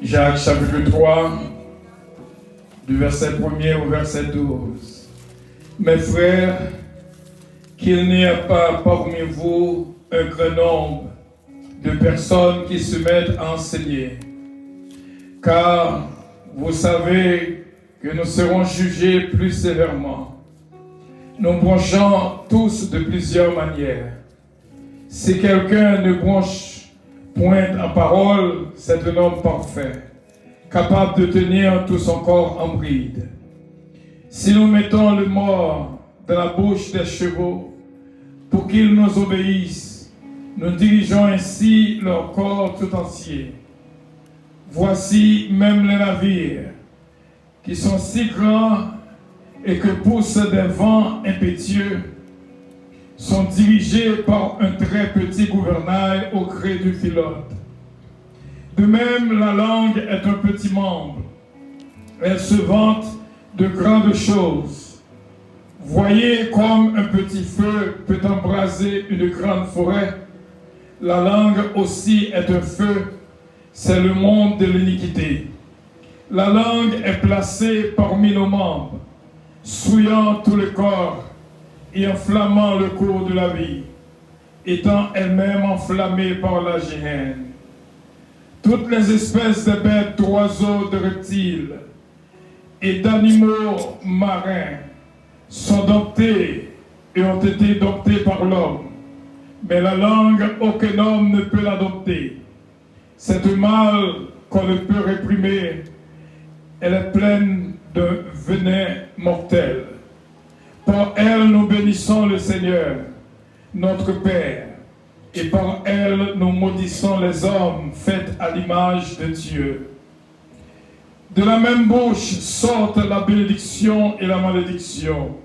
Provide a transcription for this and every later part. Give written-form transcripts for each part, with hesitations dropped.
Jacques chapitre 3, du verset 1er au verset 12. Mes frères, qu'il n'y ait pas parmi vous un grand nombre de personnes qui se mettent à enseigner, car vous savez que nous serons jugés plus sévèrement. Nous bronchons tous de plusieurs manières. Si quelqu'un ne bronche point en parole, c'est un homme parfait, capable de tenir tout son corps en bride. Si nous mettons le mort dans la bouche des chevaux pour qu'ils nous obéissent, nous dirigeons ainsi leur corps tout entier. Voici même les navires, qui sont si grands et que poussent des vents impétueux, sont dirigés par un très petit gouvernail au gré du pilote. De même, la langue est un petit membre. Elle se vante de grandes choses. Voyez comme un petit feu peut embraser une grande forêt. La langue aussi est un feu. C'est le monde de l'iniquité. La langue est placée parmi nos membres, souillant tout le corps et enflammant le cours de la vie, étant elle-même enflammée par la géhenne. Toutes les espèces de bêtes, d'oiseaux, de reptiles et d'animaux marins sont domptées et ont été domptées par l'homme, mais la langue, aucun homme ne peut l'adopter. C'est un mal qu'on ne peut réprimer. Elle est pleine de venin mortel. Par elle, nous bénissons le Seigneur, notre Père, et par elle, nous maudissons les hommes faits à l'image de Dieu. De la même bouche sortent la bénédiction et la malédiction.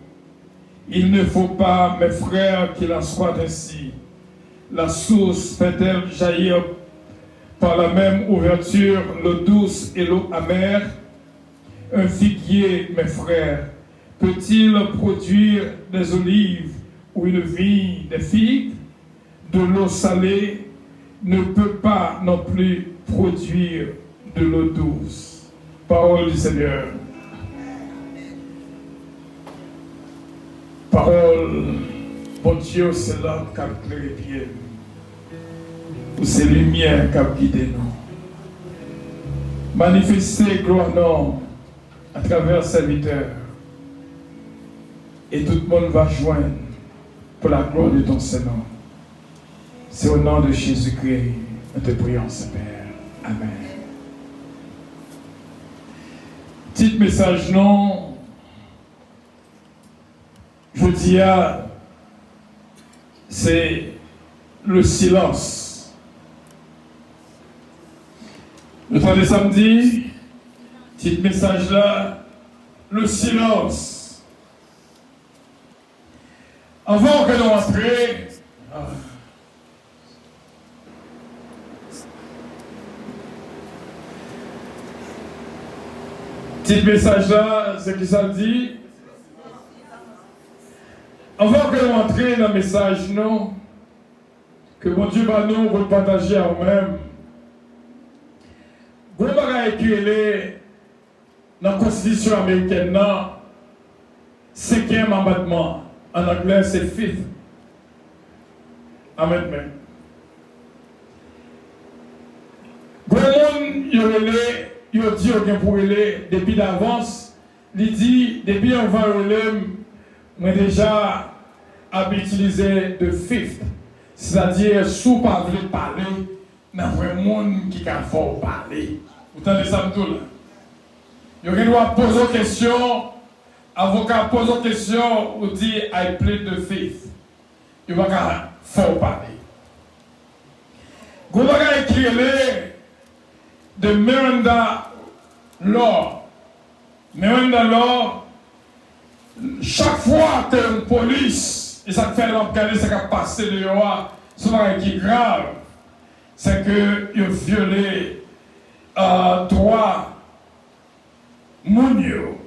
Il ne faut pas, mes frères, qu'il en soit ainsi. La source fait-elle jaillir par la même ouverture l'eau douce et l'eau amère? Un figuier, mes frères, peut-il produire des olives ou une vigne des figues? De l'eau salée ne peut pas non plus produire de l'eau douce. Parole du Seigneur. Parole, bon Dieu, c'est l'homme qui a éclairé pied. Ou c'est lumière qui a guidé nous. Manifestez gloire non à travers serviteurs. Et tout le monde va joindre pour la gloire de ton Seigneur. C'est au nom de Jésus-Christ que nous te prions, Père. Amen. Petit message non. Je dis c'est le silence. Le temps de samedi, petit message là, le silence. Avant que nous entrions, petit message là, c'est qui ça dit? Avant que nous entrions dans le message, non, que mon Dieu va nous partager à nous-mêmes. Vous avez écrit dans la Constitution américaine, 5e amendement. En anglais, c'est 5th amendment. Vous il dit pour aller depuis d'avance, il dit depuis on va mais déjà à utiliser de 5th, c'est-à-dire sous pas voulu parler, n'a pas monde qui a fort parler. Vous entendez ça tout là? Il doit poser une question, avocat pose une question, ou dit I plead the fifth. Il va fort parler. Vous avez écrit de Miranda Law. Miranda Law, chaque fois que la police, et ça fait l'enquête, ça a passé de l'Iowa, ce qui est grave, c'est qu'il a violé droit mounio.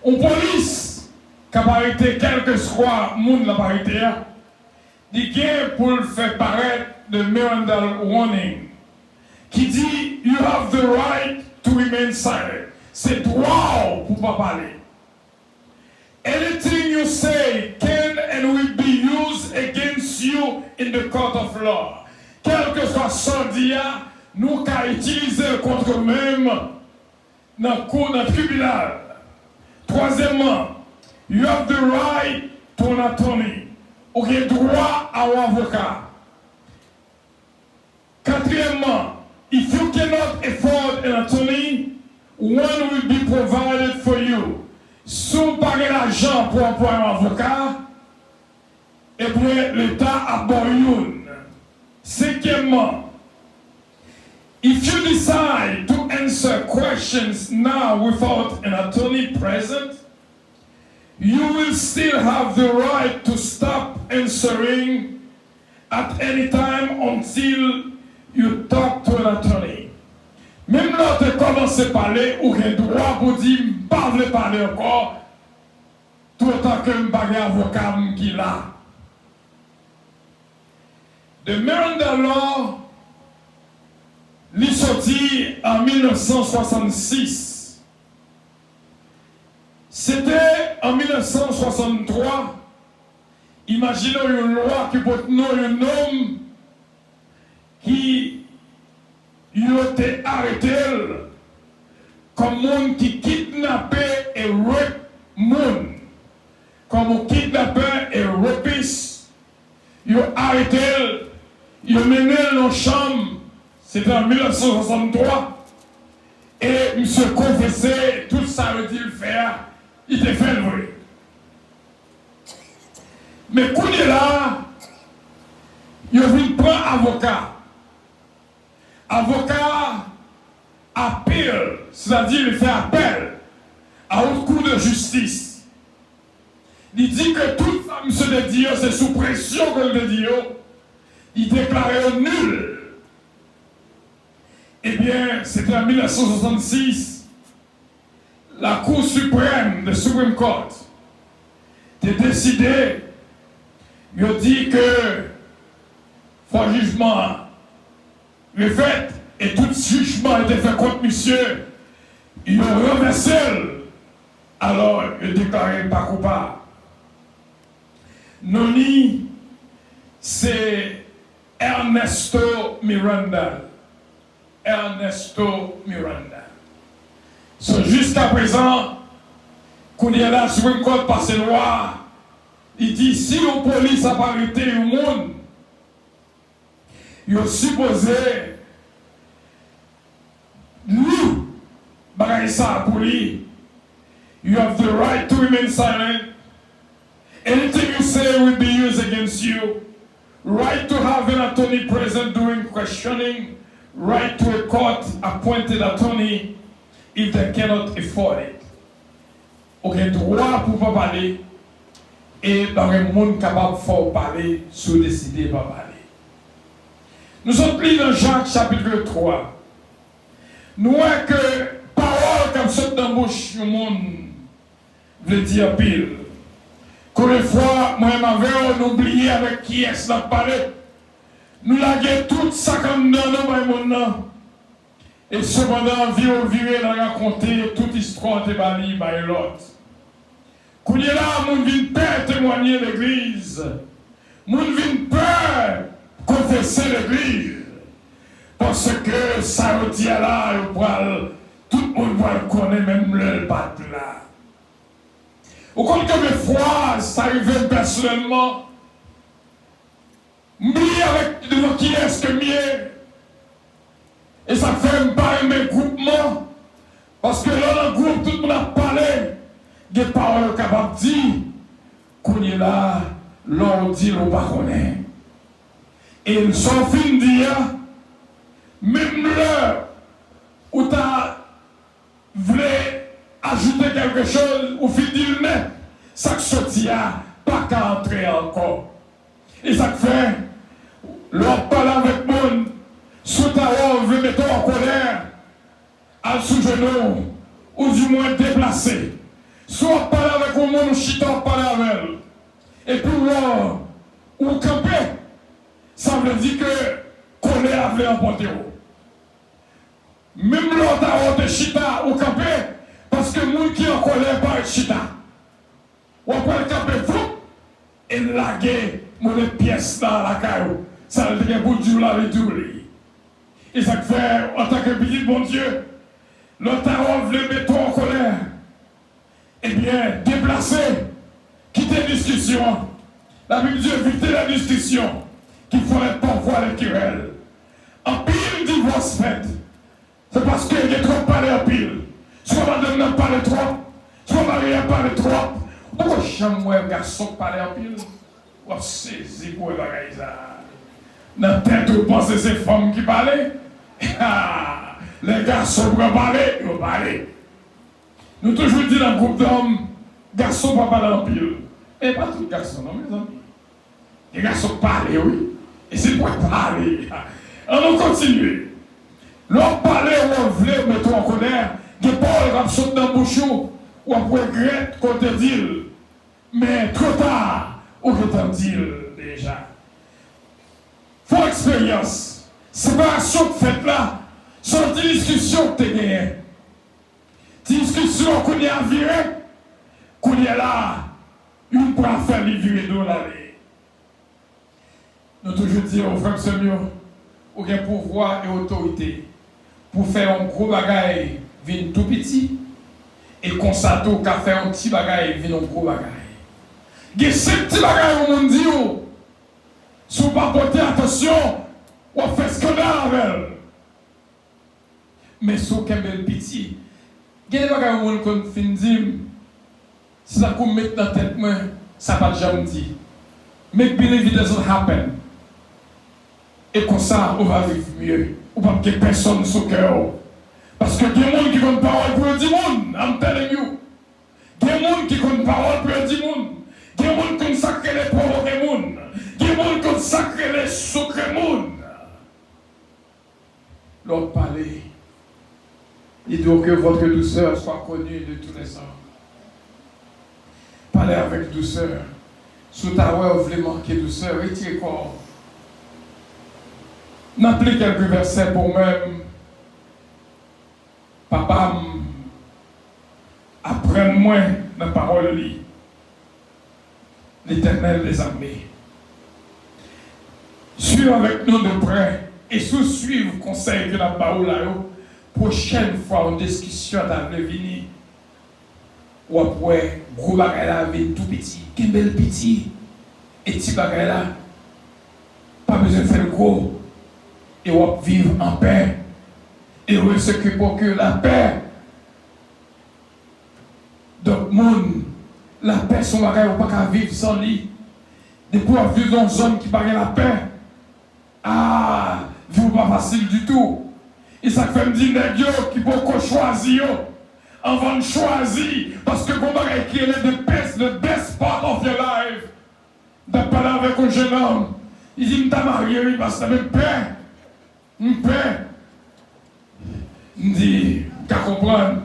Une police qui a arrêté quel que soit moun la parité, dit pour le faire paraître de Miranda Warning, qui dit you have the right to remain silent. C'est droit pour pas parler. Anything you say can and will be used against you in the court of law. Quel que soit son dia, nous qu'à utiliser contre nous-mêmes dans le cours d'un tribunal. Troisièmement, you have the right to an attorney. Vous avez droit à un avocat. Quatrièmement, if you cannot afford an attorney, one will be provided for you. Si vous n'avez pas l'argent pour employer un avocat, eh bien, l'État a bon. Cinquièmement, if you decide to answer questions now without an attorney present, you will still have the right to stop answering at any time until you talk to an attorney. Même là, tu commences à parler, ou tu as droit pour dire, je ne pas parler encore, tout autant que je ne pas avocat qui est là. The Miranda Law, l'est sorti en 1966. C'était en 1963. Imaginez une loi qui peut tenir un homme qui a été arrêté comme monde qui kidnappait et rape monde. Comme un kidnappeur et rapiste. Il a arrêté, il a mené dans la chambre. C'était en 1963. Et il se confessait, tout ça veut dire faire. Il était fait le vrai. Mais quand il est là, il vient prendre avocat. Avocat appel, c'est-à-dire il fait appel à haute cour de justice. Il dit que toute femme se dédie, c'est sous pression que le dédie. Il déclarait nul. Eh bien, c'était en 1966, la Cour suprême, le Supreme Court, a décidé, il a dit que faut jugement le fait et tout jugement était fait contre monsieur, il a renversé, alors il a déclaré pas coupable. Noni, c'est Ernesto Miranda. Ernesto Miranda. So, jusqu'à présent, qu'on est là sur une côte passée loi, il dit si la police a pas arrêté le monde, il est supposé nous, bagaille ça pour lui. You have the right to remain silent. Anything you say will be used against you. Right to have an attorney present during questioning. Right to a court-appointed attorney if they cannot afford it. Aucun droit pour pas parler et dans un monde capable de parler, sous décider de pas parler. Nous sommes pris dans Jacques chapitre 3. Nous voyons que parole comme ça dans la bouche du monde veut dire pile. Quand une fois, moi et ma mère, on oublié avec qui est-ce qu'on parlait. Nous laguons tout ça comme dans nos mains. Et cependant, on vient raconter toute l'histoire de Bali par l'autre. Quand il est là, on vient pas témoigner l'église. On vient pas confesser l'église. Parce que ça veut dire là, tout le monde va le connaître, même le bat là. Au compte que mes fois, ça arrive personnellement. M'oublier avec devant qui est-ce que mieux. Et ça fait pas un groupement. Parce que là, dans le groupe, tout le monde a parlé. Des paroles capables de dire qu'on est là, l'on dit l'on pas connaît. Et ils sont finis de dire, même l'heure où tu voulais ajouter quelque chose, ou fin de dire, mais ça que sorti pas qu'à entrer encore. Et ça fait, l'on parle avec monde, sous ta on veut mettre en colère, à sous genou, ou du moins déplacé. Soit parler avec un monde, ou chita, parler avec elle. Et puis, ou camper, ça veut dire que colère avait emporté. Même l'autre de chita ou campé, parce que moun qui en colère par chita. Ou après le campé, fou, et laguer mon pièce dans la caillou. Ça le fait pour Dieu là, tout. Et ça fait, en tant que petit bon Dieu, l'autre voulait mettre en colère. Eh bien, déplacer, quitter la discussion. La Bible dit éviter la discussion, qu'il faut être parfois les querelles. En pile divorce fait. C'est parce qu'il y a trop parlé en pile. Soit madame n'a parlé trop, soit mari a parlé trop. Pourquoi chambre un garçon parler en pile? Ou saisi pour les bagages ça. Dans la tête, vous pensez ces femmes qui parlent? Les garçons pour parler, ils vont parler. Nous toujours dit dans le groupe d'hommes, garçons pas parler en pile. Et pas tous les garçons, non, mes amis. Les garçons parlent, oui. Et c'est pour parler. On va continuer. L'on parle, on veut mettre en colère, des paroles qui sautent dans le bouche, ou on regrette qu'on te dit. Mais trop tard, on te dit déjà. Faut expérience. Séparation que faites là, sont des discussions que tu as gagnées. Des discussions qu'on y a virées, qu'on y a là, une pour faire les virer dans l'allée. Nous toujours dire aux frères Seigneur, aucun pouvoir et autorité pour faire un gros bagaille vient tout petit et constater qu'à faire un petit bagaille vient un gros bagaille. Il y a ces petits bagailles au monde dit, si vous ne pas porter attention, on fait scandale avec elle. Mais si vous avez un petit, il y a des bagailles au monde qu'on fait dire, si ça vous met dans la tête, ça ne va pas jamais dire. Make believe it doesn't happen. Et comme ça, on va vivre mieux. Ou pas que personne sur le cœur. Parce que il y a des gens qui ont une parole pour dire monde. I'm telling you. Il y a des gens qui ont une parole pour dire monde. Il y a des gens qui ont sacré les pauvres des monde. Il y a des gens qui ont sacré les secrets monde. L'autre parler. Il doit que votre douceur soit connue de tous les hommes. Parlez avec douceur. Sous ta voix, vous voulez manquer douceur. Retirez quoi? N'appelez quelques versets pour même. Papa, apprends-moi la parole li. L'Éternel des armées. Suivez avec nous de près et sous-suivre le conseil que la parole a. Prochaine fois, en discussion dans le vini. Ou après, gros bagay la vie tout petit. Quel bel petit. Et petit bagay là. Pas besoin de faire le gros. Et on va vivre en paix. Et on s'occupe pour que la paix. Donc, la paix, son bagage, on ne peut pas vivre sans lui. Depuis qu'on vit dans une zone qui paraît la paix. Vivre pas facile du tout. Et ça fait me dire, qui peut choisir. Avant de choisir. Parce que mon bagage qui est the best part of your life. De parler avec un jeune homme. Il dit, m'ta marié, parce que t'as paix. Une paix. Il dit, qu'à comprendre.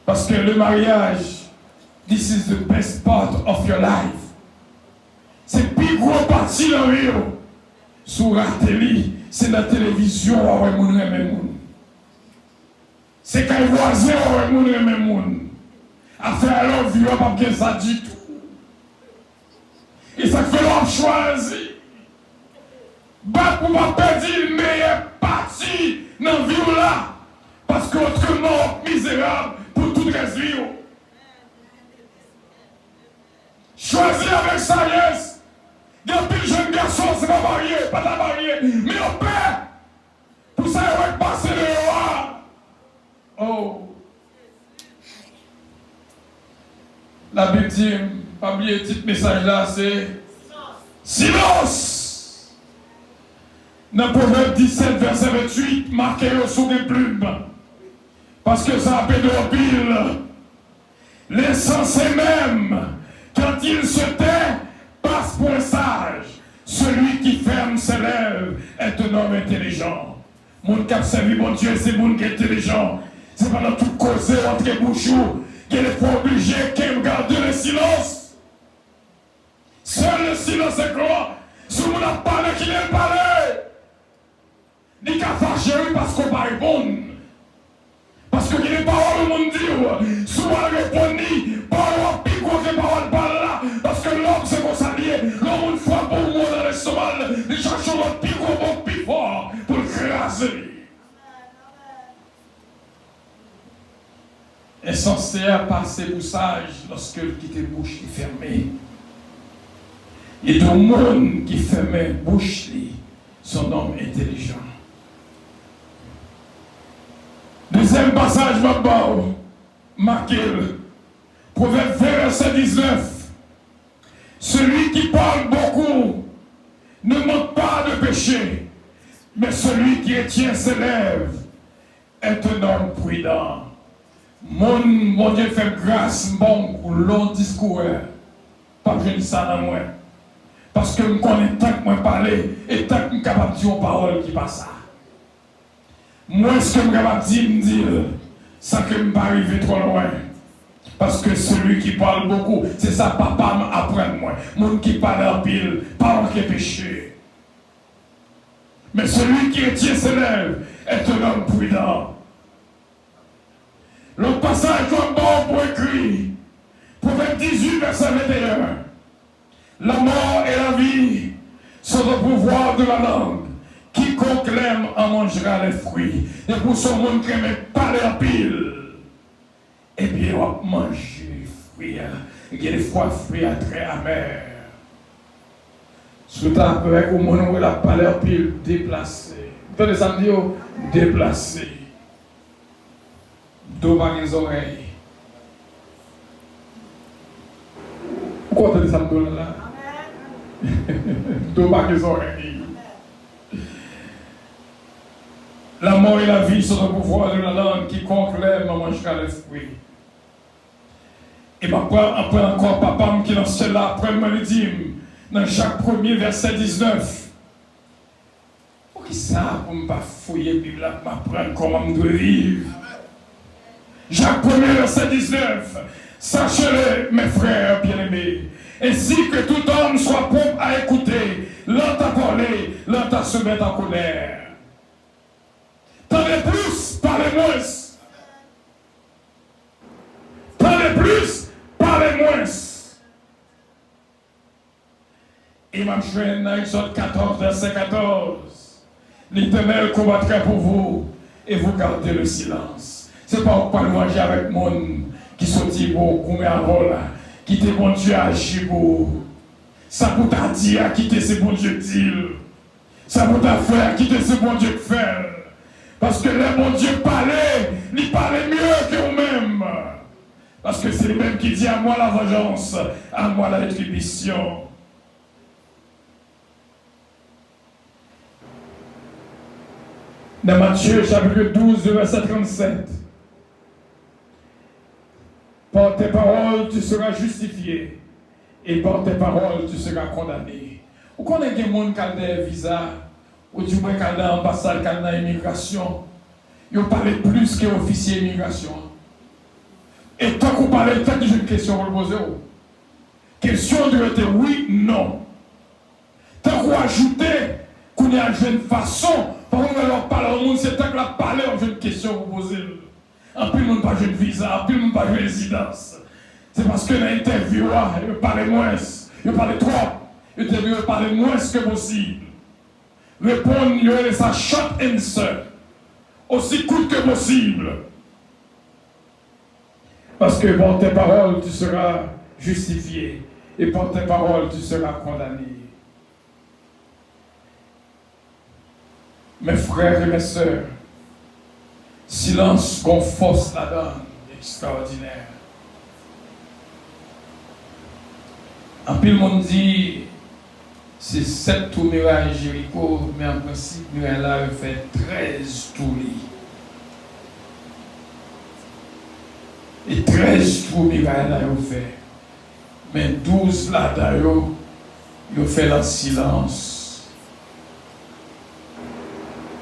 Parce que le mariage, this is the best part of your life. C'est le plus gros parti dans le vie. Sur la télé, c'est la télévision, on va mon même monde. C'est qu'un voisin, on va mon même monde. À faire leur vie, on va pas bien ça du tout. Et ça fait l'homme choisir. Pour pas perdre le meilleur parti dans la vie là. Parce qu'autrement, misérable pour toute la vie. Choisir avec sagesse. Il y a plus de jeunes garçons, c'est pas marié, pas la marié. Mais on paie. Pour ça, il va passer le roi. Oh. La Bible dit, pas oublier le petit message là, c'est silence. Dans Proverbe 17, verset 28, marqué sous des plumes. Parce que ça a fait de pile. L'essence même, quand il se tait, passe pour un sage. Celui qui ferme ses lèvres est un homme intelligent. Mon cap servi, mon Dieu, c'est mon qui est intelligent. C'est pas dans tout causer entre bouchons qu'il est pas obligé qu'il garde le silence. Seul le silence est quoi? Si on a parlé, qu'il est parlé. Ni qu'à fâcher parce qu'on va répondre. insensé à passer pour sage lorsque le quitte bouche est fermée. Et tout le monde qui ferme bouche, son homme intelligent. Deuxième passage, marqué, Proverbe 20, verset 19. Celui qui parle beaucoup ne manque pas de péché, mais celui qui retient ses lèvres est un homme prudent. Mon Dieu fait grâce, bon, pour long discours. Pas que je dis ça dans moi. Parce que je connais tant que moi parler et tant que je suis capable de dire une parole qui passe ça. Moi, ce que je suis capable de dire, sans que je ne pas arriver trop loin. Parce que celui qui parle beaucoup, c'est ça papa m'apprend moi. Mon qui parle en pile, pas en qui péché. Mais celui qui retient ses lèvres est un homme prudent. Le passage comme bon pour écrit, Proverbe 18, verset 21. La mort et la vie sont au pouvoir de la langue. Quiconque l'aime en mangera les fruits. Et pour son monde qui aime parler en pile, et bien on va manger les fruits. Il y a des fois fruits très amers. Sous ta peur, au monde où il a parlé en pile, déplacé. Vous entendez ça me dire, déplacé. Dos par les oreilles. Pourquoi entendez ça me dire là? Dos par les oreilles. La mort et la vie sont au pouvoir de la langue. Quiconque l'aime en mangera les fruits. Et après encore, papa qui dans cela, après me dit, dans Jacques 1er, verset 19. Pour qui ça, pour ne pas fouiller la Bible, m'apprendre comment je dois vivre. Jacques 1er, verset 19. Sachez-le, mes frères bien-aimés, ainsi que tout homme soit prompt à écouter, lent à parler, lent à se mettre en colère. Parlez plus, parlez moins. Parlez plus, parlez moins. Et ma chaîne, dans Exode 14, verset 14. L'Éternel combattra pour vous et vous gardez le silence. C'est pas pour manger avec mon qui sortit pour combien de qui te bon Dieu agir pour. Ça pour t'a dit à quitter ce bon Dieu dit. Ça pour t'a fait à quitter ce bon Dieu fait. Parce que le bon Dieu parlait, il parlait mieux que vous-même. Parce que c'est lui-même qui dit à moi la vengeance, à moi la rétribution. Dans Matthieu chapitre 12, verset 37. Par tes paroles, tu seras justifié. Et par tes paroles, tu seras condamné. Vous connaissez des gens qui ont des visas, ou du moins qui ont des ambassades, qui ont des immigration. Ils parlent plus qu'officier d'immigration. Et tant qu'on parle, tant que j'ai une question pour le poser. Question de être oui, non. Tant qu'on ajoute qu'on a une façon, par contre, on leur parle au monde, c'est tant qu'on a parlé, on a une question pour poser. En plus, on n'a pas de visa, en plus, on n'a pas de résidence. C'est parce que dans l'interview, il parle moins, il parle trop. L'interview, il parle moins que possible. Répondre, il y a sa short answer, aussi court que possible. Parce que par tes paroles, tu seras justifié. Et par tes paroles, tu seras condamné. Mes frères et mes sœurs, silence qu'on force la donne, extraordinaire. En plus, le monde dit, c'est 7 tours murailles Jéricho, mais en principe, muraille là, il fait 13 tours. Et 13 tours muraille là, il fait. Mais 12 là-dedans, il fait le silence.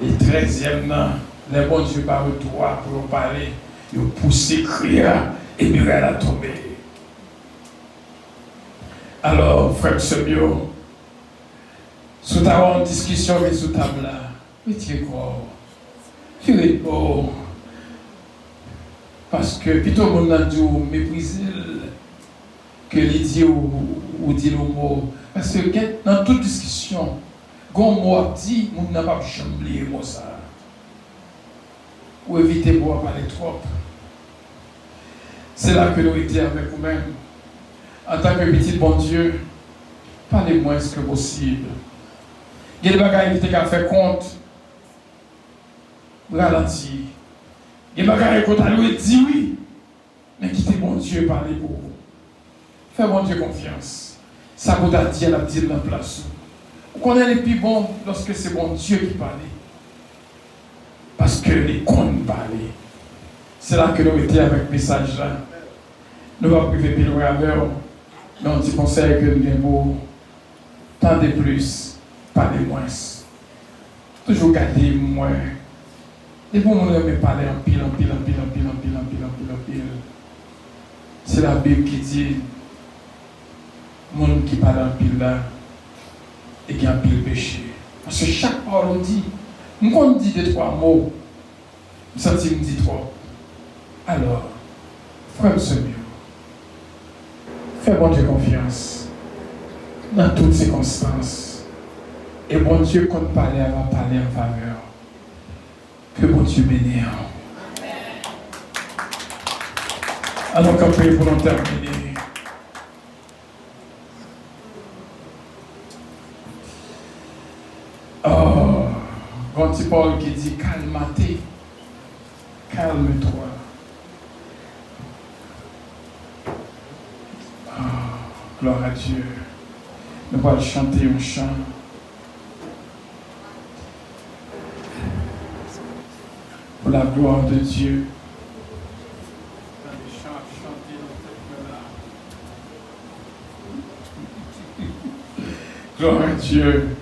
Et 13e, les bons dieux par le droit pour parler, ils poussent crier et muraille a tombé. Alors, frère Semio, sous ta une discussion et sous table là, mais tu es quoi? Tu es beau. Parce que plutôt le monde a dit mépriser que l'idée ou dit le mot. Parce que dans toute discussion, quand on dit, on n'a pas oublié moi ça. Ou éviter de parler trop. C'est là que nous étions avec vous-même. En tant que petit bon Dieu, parlez moins que possible. Il y a des bagages qui ont fait compte. Ralentir. Il y a des bagages qui ont dit oui. Mais quittez bon Dieu parler pour vous. Faites bon Dieu confiance. Ça vous a dit, elle a dit dans la place. Vous connaissez les plus bons lorsque c'est bon Dieu qui parle. Parce que les comptes parlent. C'est là que nous étions avec le message là. Nous allons priver pile avec eux. Mais on dit conseil que nous avons tant de plus, pas de moins. Toujours garder moins. Et pour nous aimer parler en pile. C'est la Bible qui dit, monde qui parle en pile là, et qui a un pile péché. Parce que chaque parole dit, nous on dit deux, trois mots, nous sentons nous dit trop. Alors, frère ce mieux. Fais bon Dieu confiance dans toutes circonstances. Et bon Dieu, quand parler, va parler en faveur. Que bon Dieu bénisse. Alors qu'on prie pour nous terminer. Oh, grand petit Paul qui dit calme-toi. Calme-toi. Oh, gloire à Dieu. Nous allons chanter un chant. Pour la gloire de Dieu. Gloire à Dieu.